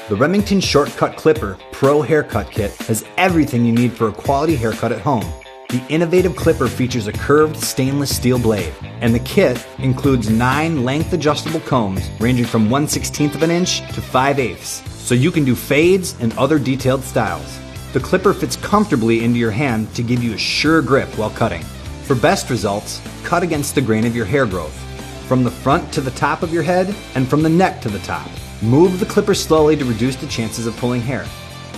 The Remington Shortcut Clipper Pro Haircut Kit has everything you need for a quality haircut at home. The innovative clipper features a curved stainless steel blade, and the kit includes 9 length-adjustable combs ranging from 1/16 of an inch to 5/8, so you can do fades and other detailed styles. The clipper fits comfortably into your hand to give you a sure grip while cutting. For best results, cut against the grain of your hair growth, from the front to the top of your head and from the neck to the top. Move the clipper slowly to reduce the chances of pulling hair.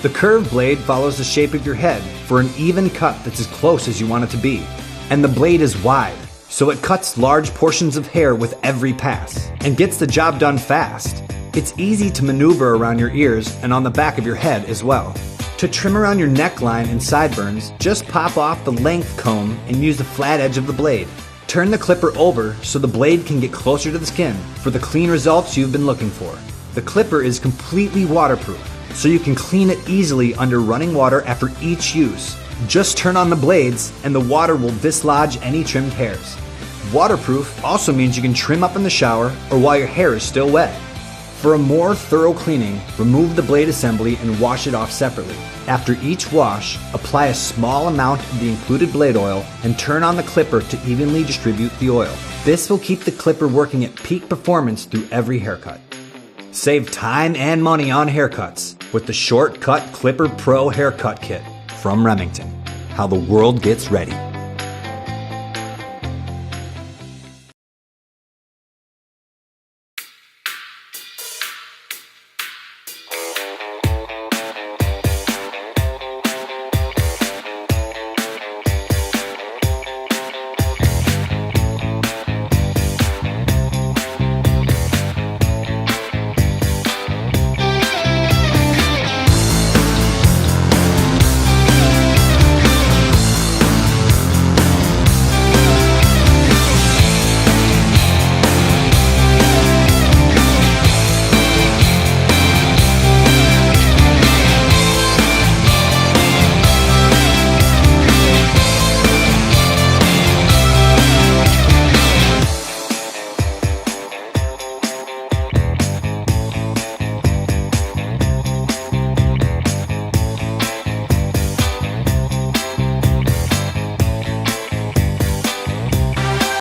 The curved blade follows the shape of your head for an even cut that's as close as you want it to be. And the blade is wide, so it cuts large portions of hair with every pass and gets the job done fast. It's easy to maneuver around your ears and on the back of your head as well. To trim around your neckline and sideburns, just pop off the length comb and use the flat edge of the blade. Turn the clipper over so the blade can get closer to the skin for the clean results you've been looking for. The clipper is completely waterproof, so you can clean it easily under running water after each use. Just turn on the blades and the water will dislodge any trimmed hairs. Waterproof also means you can trim up in the shower or while your hair is still wet. For a more thorough cleaning, remove the blade assembly and wash it off separately. After each wash, apply a small amount of the included blade oil and turn on the clipper to evenly distribute the oil. This will keep the clipper working at peak performance through every haircut. Save time and money on haircuts with the Shortcut Clipper Pro Haircut Kit from Remington. How the world gets ready.